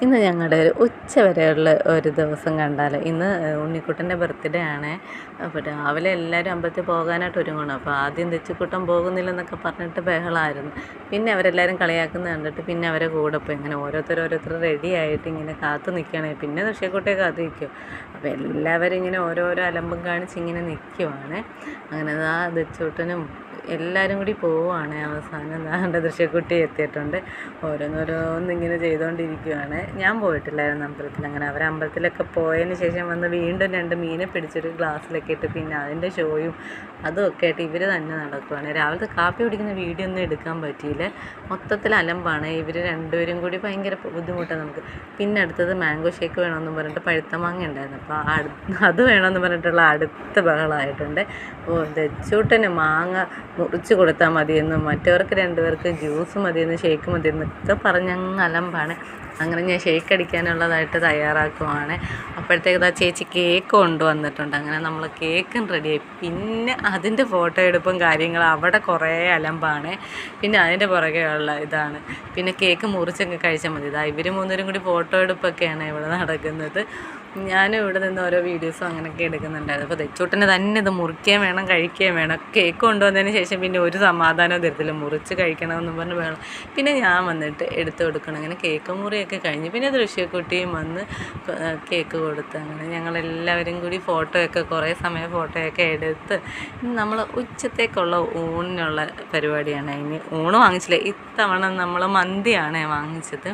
ഇന്ന് ഞങ്ങളുടെ ഒരു ഉച്ച വരെയുള്ള ഒരു ദിവസം കണ്ടാൽ ഇന്ന് ഉണ്ണിക്കുട്ടൻ്റെ ബർത്ത്ഡേ ആണ്. അപ്പോൾ രാവിലെ എല്ലാവരും അമ്പലത്തിൽ പോകാനായിട്ട് ഒരുങ്ങണം. അപ്പോൾ ആദ്യം തെച്ചിക്കുട്ടൻ പോകുന്നില്ലെന്നൊക്കെ പറഞ്ഞിട്ട് ബഹളമായിരുന്നു. പിന്നെ അവരെല്ലാവരും കളിയാക്കുന്നത് കണ്ടിട്ട് പിന്നെ അവരെ കൂടെ പോയി ഇങ്ങനെ ഓരോരുത്തർ റെഡി ആയിട്ട് ഇങ്ങനെ കാത്തു നിൽക്കുകയാണ്. പിന്നെ ദൃശ്യക്കുട്ടിയെ കാത്തു നിൽക്കും. അപ്പോൾ എല്ലാവരും ഇങ്ങനെ ഓരോരോ അലമ്പും കാണിച്ച് ഇങ്ങനെ നിൽക്കുവാണ്. അങ്ങനെ ആ തെച്ചൂട്ടനും എല്ലാവരും കൂടി പോവുകയാണ്. അവസാനം ദാണ്ടെ ദൃശ്യക്കുട്ടി എത്തിയിട്ടുണ്ട്. ഓരോന്നിങ്ങനെ ചെയ്തുകൊണ്ടിരിക്കുകയാണ്. ഞാൻ പോയിട്ടില്ലായിരുന്നു അമ്പലത്തിൽ. അങ്ങനെ അവർ അമ്പലത്തിലൊക്കെ പോയതിന് ശേഷം വന്ന് വീണ്ടും 2 മീനെ പിടിച്ചൊരു ഗ്ലാസ്സിലൊക്കെ ഇട്ട് പിന്നെ അതിൻ്റെ ഷോയും അതുമൊക്കെ ആയിട്ട് ഇവർ തന്നെ നടക്കുവാണ്. രാവിലത്തെ കാപ്പി കുടിക്കുന്ന വീഡിയോ ഒന്നും എടുക്കാൻ പറ്റിയില്ല. മൊത്തത്തിൽ അലമ്പാണ്. ഇവർ രണ്ടുപേരും കൂടി ഭയങ്കര ബുദ്ധിമുട്ടാണ് നമുക്ക്. പിന്നെ അടുത്തത് മാംഗോ ഷേക്ക് വേണമെന്ന് പറഞ്ഞിട്ട് പഴുത്ത മാങ്ങ ഉണ്ടായിരുന്നു. അപ്പോൾ അത് വേണമെന്ന് പറഞ്ഞിട്ടുള്ള അടുത്ത ബഹളമായിട്ടുണ്ട്. ദച്ചൂട്ടന് മാങ്ങ മുറിച്ച് കൊടുത്താൽ മതിയെന്നും മറ്റവർക്ക് 2 പേർക്ക് ജ്യൂസ് മതിയെന്ന് ഷേക്ക് മതിയെന്നൊക്കെ പറഞ്ഞങ്ങ് അലമ്പാണ്. അങ്ങനെ ഞാൻ ഷേക്ക് അടിക്കാനുള്ളതായിട്ട് തയ്യാറാക്കുവാണ്. അപ്പോഴത്തേക്ക് ആ ചേച്ചി കേക്ക് കൊണ്ടുവന്നിട്ടുണ്ട്. അങ്ങനെ നമ്മൾ കേക്കും റെഡിയായി. പിന്നെ അതിൻ്റെ ഫോട്ടോ എടുപ്പും കാര്യങ്ങളും അവിടെ കുറേ അലമ്പാണ്. പിന്നെ അതിൻ്റെ പുറകെ ഉള്ള ഇതാണ്. പിന്നെ കേക്ക് മുറിച്ചൊക്കെ കഴിച്ചാൽ മതി. ഇവർ 3 പേരും കൂടി ഫോട്ടോ എടുപ്പൊക്കെയാണ് ഇവിടെ നടക്കുന്നത്. ഞാനും ഇവിടെ നിന്ന് ഓരോ വീഡിയോസും അങ്ങനെയൊക്കെ എടുക്കുന്നുണ്ടായിരുന്നു. അപ്പോൾ തെച്ചൂട്ടന് തന്നെ ഇത് മുറിക്കുകയും വേണം കഴിക്കുകയും വേണം. കേക്ക് കൊണ്ടുവന്നതിന് ശേഷം പിന്നെ ഒരു സമാധാനവും തരത്തില്ല. മുറിച്ച് കഴിക്കണമെന്ന് പറഞ്ഞ് വേണം. പിന്നെ ഞാൻ വന്നിട്ട് എടുത്ത് കൊടുക്കണം. അങ്ങനെ കേക്ക് മുറിയൊക്കെ കഴിഞ്ഞ് പിന്നെ ദൃശ്യക്കുട്ടിയും വന്ന് കേക്ക് കൊടുത്ത് അങ്ങനെ ഞങ്ങളെല്ലാവരും കൂടി കുറേ സമയം ഫോട്ടോയൊക്കെ എടുത്ത് നമ്മൾ ഉച്ചത്തേക്കുള്ള ഊണിനുള്ള പരിപാടിയാണ്. ഇനി ഊണ് വാങ്ങിച്ചില്ല. ഇത്തവണ നമ്മൾ മന്തിയാണ് വാങ്ങിച്ചത്.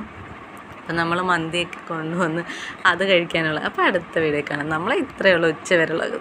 അപ്പം നമ്മൾ മന്തിയൊക്കെ കൊണ്ടുവന്ന് അത് കഴിക്കാനുള്ള. അപ്പോൾ അടുത്ത വീഡിയോ കാണാം. ഇത്രയേ ഉള്ളൂ ഉച്ച വരെയുള്ളത്.